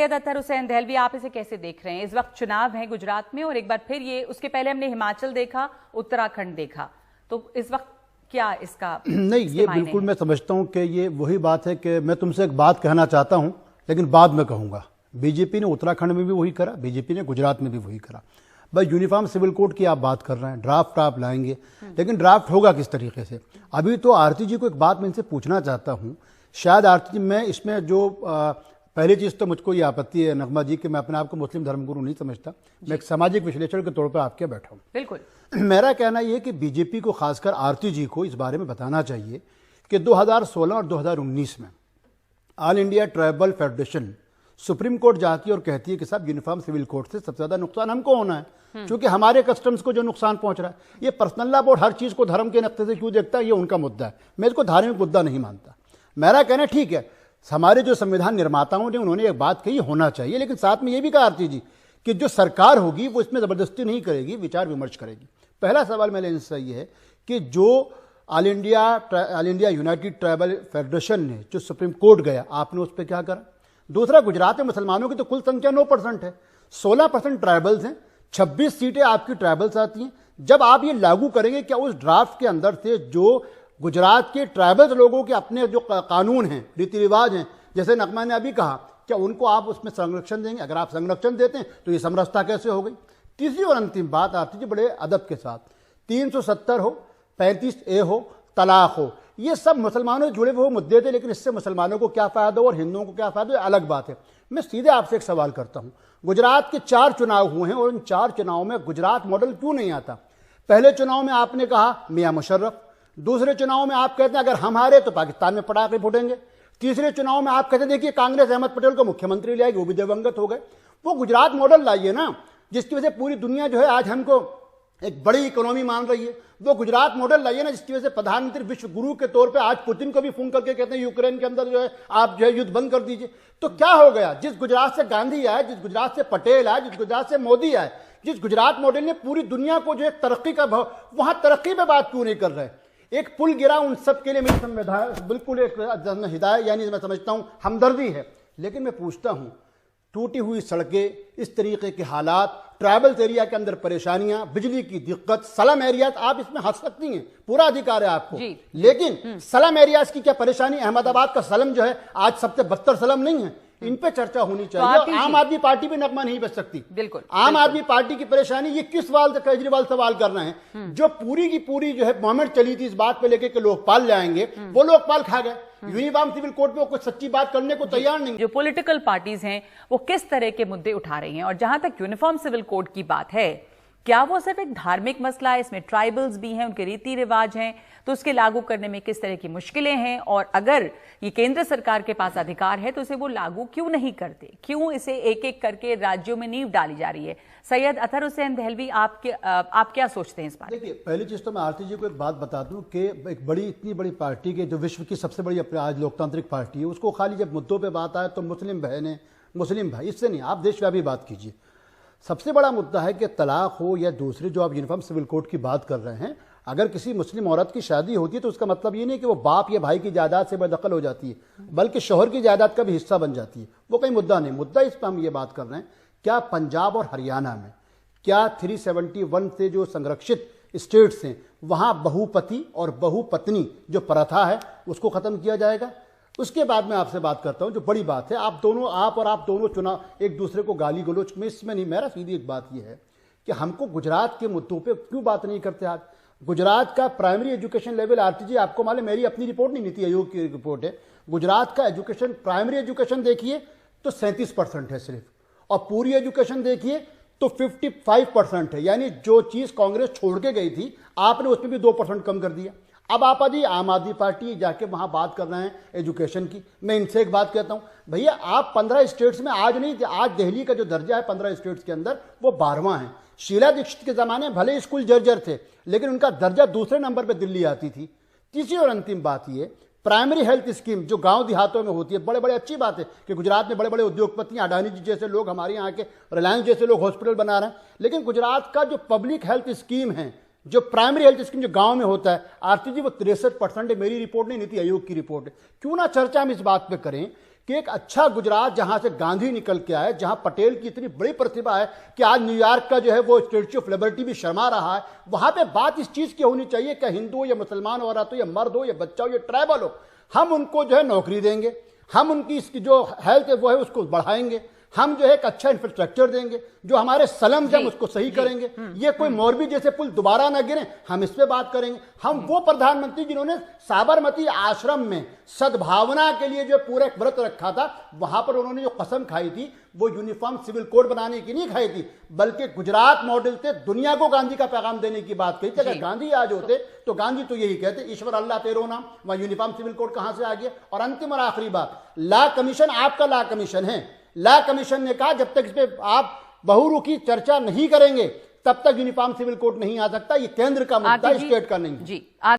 सैयद अतहर हुसैन दहलवी, आप इसे कैसे देख रहे हैं? इस वक्त चुनाव है गुजरात में और एक बार फिर ये, उसके पहले हमने हिमाचल देखा, उत्तराखंड देखा, तो इस वक्त क्या इसका नहीं, ये बिल्कुल मैं समझता हूं कि ये वही बात है कि मैं तुमसे एक बात कहना चाहता हूं लेकिन बाद में कहूंगा। बीजेपी ने उत्तराखंड में भी वही करा, बीजेपी ने गुजरात में भी वही करा। भाई यूनिफॉर्म सिविल कोड की आप बात कर रहे हैं, ड्राफ्ट आप लाएंगे, लेकिन ड्राफ्ट होगा किस तरीके से? अभी तो आरती जी को एक बात मैं इनसे पूछना चाहता हूं, शायद आरती जी, मैं इसमें जो पहली चीज़ तो मुझको ये आपत्ति है नगमा जी कि मैं अपने आप को मुस्लिम धर्मगुरु नहीं समझता, मैं एक सामाजिक विश्लेषण के तौर पर आपके बैठा हूँ। बिल्कुल, मेरा कहना यह कि बीजेपी को, खासकर आरती जी को, इस बारे में बताना चाहिए कि 2016 और 2019 में all India tribal federation supreme court जाती है और कहती है कि साहब यूनिफॉर्म सिविल कोड से सबसे ज्यादा नुकसान हमको होना है, क्योंकि हमारे कस्टम्स को जो नुकसान पहुंच रहा है। ये पर्सनल लॉ बोर्ड हर चीज को धर्म के नक्शे से क्यों देखता है, ये उनका मुद्दा है, मैं इसको धार्मिक मुद्दा नहीं मानता। मेरा कहना ठीक है, हमारे जो संविधान निर्माताओं ने, उन्होंने एक बात कही, होना चाहिए, लेकिन साथ में ये भी कहा आरती जी कि जो सरकार होगी वो इसमें जबरदस्ती नहीं करेगी, विचार विमर्श करेगी। पहला सवाल मेरे इनसे ये है कि जो all India United tribal federation ने जो सुप्रीम कोर्ट गया, आपने उस पर क्या करा? दूसरा, गुजरात में मुसलमानों की तो कुल संख्या 9% है, 16% ट्राइबल्स हैं, 26 सीटें आपकी ट्राइबल्स आती हैं। जब आप ये लागू करेंगे, क्या उस ड्राफ्ट के अंदर से जो गुजरात के ट्राइबल्स लोगों के अपने जो कानून हैं, रीति रिवाज हैं, जैसे नगमा ने अभी कहा, क्या उनको आप उसमें संरक्षण देंगे? अगर आप संरक्षण देते हैं तो ये समरसता कैसे हो गई? तीसरी और अंतिम बात आती है बड़े अदब के साथ, 370 हो, 35A हो, तलाक हो, ये सब मुसलमानों से जुड़े हुए मुद्दे थे, लेकिन इससे मुसलमानों को क्या फायदा हो और हिंदुओं को क्या फायदा हो, अलग बात है। मैं सीधे आपसे एक सवाल करता हूं, गुजरात के 4 चुनाव हुए हैं और इन 4 चुनावों में गुजरात मॉडल क्यों नहीं आता? पहले चुनाव में आपने कहा मियां मुशर्रफ, दूसरे चुनाव में आप कहते हैं अगर हम हारे तो पाकिस्तान में पटाखे फूटेंगे, तीसरे चुनाव में आप कहते हैं देखिए कांग्रेस अहमद पटेल को मुख्यमंत्री ले आएगी, वो भी दिवंगत हो गए। वो गुजरात मॉडल लाइए ना, जिसकी वजह से पूरी दुनिया जो है आज हमको एक बड़ी इकोनॉमी मान रही है। वो गुजरात मॉडल लाइए ना, जिसकी वजह से प्रधानमंत्री विश्व गुरु के तौर पे आज पुतिन को भी फोन करके कहते हैं यूक्रेन के अंदर जो है आप जो है युद्ध बंद कर दीजिए। तो क्या हो गया? जिस गुजरात से गांधी आए, जिस गुजरात से पटेल आए, जिस गुजरात से मोदी आए, जिस गुजरात मॉडल ने पूरी दुनिया को जो एक तरक्की का वहां तरक्की पे बात क्यों नहीं कर रहे? एक पुल गिरा, उन सब के लिए मेरी संविधान बिल्कुल एक हिदायत, यानी मैं समझता हूं हमदर्दी है। लेकिन मैं पूछता हूं, टूटी हुई सड़कें, इस तरीके के हालात, ट्राइबल एरिया के अंदर परेशानियां, बिजली की दिक्कत, स्लम एरिया, आप इसमें हंस सकती हैं, पूरा अधिकार है आपको, लेकिन स्लम एरियाज की क्या परेशानी? अहमदाबाद का स्लम जो है आज सबसे बदतर स्लम नहीं है, इन पे चर्चा होनी चाहिए। और आम आदमी पार्टी भी नगमा नहीं बच सकती। बिल्कुल, आम आदमी पार्टी की परेशानी, ये किस केजरीवाल सवाल कर रहे हैं? जो पूरी की पूरी जो है मूवमेंट चली थी इस बात पे लेके कि लोकपाल जाएंगे, वो लोकपाल खा गए। यूनिफॉर्म सिविल कोड पे कुछ सच्ची बात करने को तैयार नहीं। जो पॉलिटिकल पार्टीज हैं वो किस तरह के मुद्दे उठा रही हैं, और जहां तक यूनिफॉर्म सिविल कोड की बात है, क्या वो सिर्फ एक धार्मिक मसला है? इसमें ट्राइबल्स भी हैं, उनके रीति रिवाज हैं, तो उसके लागू करने में किस तरह की मुश्किलें हैं, और अगर ये केंद्र सरकार के पास अधिकार है तो इसे वो लागू क्यों नहीं करते? क्यों इसे एक एक करके राज्यों में नींव डाली जा रही है? सैयद अतहर हुसैन दहलवी, आप क्या सोचते हैं इस बारे में? देखिए, पहली चीज तो मैं आरती जी को एक बात बता दूं कि एक बड़ी, इतनी बड़ी पार्टी के, जो विश्व की सबसे बड़ी आज लोकतांत्रिक पार्टी है, उसको खाली जब मुद्दों पर बात आए तो मुस्लिम बहनें, मुस्लिम भाई, इससे नहीं, आप देशव्यापी बात कीजिए। सबसे बड़ा मुद्दा है कि तलाक हो या दूसरी जो आप यूनिफॉर्म सिविल कोड की बात कर रहे हैं, अगर किसी मुस्लिम औरत की शादी होती है तो उसका मतलब ये नहीं कि वो बाप या भाई की जायदाद से बेदखल हो जाती है, बल्कि शौहर की जायदाद का भी हिस्सा बन जाती है। वो कहीं मुद्दा नहीं, मुद्दा इस पर हम ये बात कर रहे हैं, क्या पंजाब और हरियाणा में क्या 371 से जो संरक्षित स्टेट्स हैं वहां बहुपति और बहुपत्नी जो प्रथा है उसको खत्म किया जाएगा? उसके बाद में आपसे बात करता हूं, जो बड़ी बात है, आप दोनों चुनाव एक दूसरे को गाली गलोच में, इसमें नहीं, मेरा सीधी एक बात यह है कि हमको गुजरात के मुद्दों पे क्यों बात नहीं करते? आज गुजरात का प्राइमरी एजुकेशन लेवल, आरती जी आपको मालूम, मेरी अपनी रिपोर्ट नहीं, नीति आयोग की रिपोर्ट है, गुजरात का एजुकेशन, प्राइमरी एजुकेशन देखिए तो 37% है सिर्फ, और पूरी एजुकेशन देखिए तो 55% है। यानी जो चीज कांग्रेस छोड़ के गई थी, आपने उसमें भी 2% कम कर दिया। अब आप आदि आम आदमी पार्टी जाके वहां बात कर रहे हैं एजुकेशन की। मैं इनसे एक बात कहता हूं, भैया आप 15 स्टेट्स में, आज नहीं, आज दिल्ली का जो दर्जा है 15 स्टेट्स के अंदर वो 12वां है। शीला दीक्षित के जमाने भले स्कूल जर्जर थे, लेकिन उनका दर्जा दूसरे नंबर पर दिल्ली आती थी। तीसरी और अंतिम बात ये, प्राइमरी हेल्थ स्कीम जो गांव देहातों में होती है, बड़े बड़े अच्छी बात है कि गुजरात में बड़े बड़े उद्योगपति, अडानी जी जैसे लोग, हमारे यहाँ के रिलायंस जैसे लोग हॉस्पिटल बना रहे हैं, लेकिन गुजरात का जो पब्लिक हेल्थ स्कीम है, जो प्राइमरी हेल्थ स्कीम जो गांव में होता है, आरती जी वो 63% है। मेरी रिपोर्ट नहीं, नीति आयोग की रिपोर्ट है। क्यों ना चर्चा हम इस बात पे करें कि एक अच्छा गुजरात जहां से गांधी निकल के आए, जहां पटेल की इतनी बड़ी प्रतिभा है कि आज न्यूयॉर्क का जो है वो स्टैच्यू ऑफ लिबर्टी भी शर्मा रहा है, वहां पे बात इस चीज की होनी चाहिए कि हिंदू हो या मुसलमान हो, औरत हो या मर्द हो या बच्चा हो या ट्राइबल हो, हम उनको जो है नौकरी देंगे, हम उनकी इसकी जो हेल्थ है वो है उसको बढ़ाएंगे, हम जो है एक अच्छा इंफ्रास्ट्रक्चर देंगे, जो हमारे स्लम्स हैं उसको सही करेंगे। ये कोई मोरबी जैसे पुल दोबारा ना गिरे, हम इस पे बात करेंगे। हम वो प्रधानमंत्री जिन्होंने साबरमती आश्रम में सद्भावना के लिए जो पूरा एक व्रत रखा था, वहां पर उन्होंने जो कसम खाई थी वो यूनिफॉर्म सिविल कोड बनाने की नहीं खाई थी, बल्कि गुजरात मॉडल से दुनिया को गांधी का पैगाम देने की बात कही थी। अगर गांधी आज होते तो गांधी तो यही कहते, ईश्वर अल्लाह तेरो नाम, वहां यूनिफॉर्म सिविल कोड कहां से आ गया। और अंतिम और आखिरी बात, लॉ कमीशन आपका लॉ कमीशन है, लॉ कमीशन ने कहा जब तक इस पे आप बहुरू की चर्चा नहीं करेंगे तब तक यूनिफॉर्म सिविल कोड नहीं आ सकता। ये केंद्र का मुद्दा, स्टेट का नहीं। जी।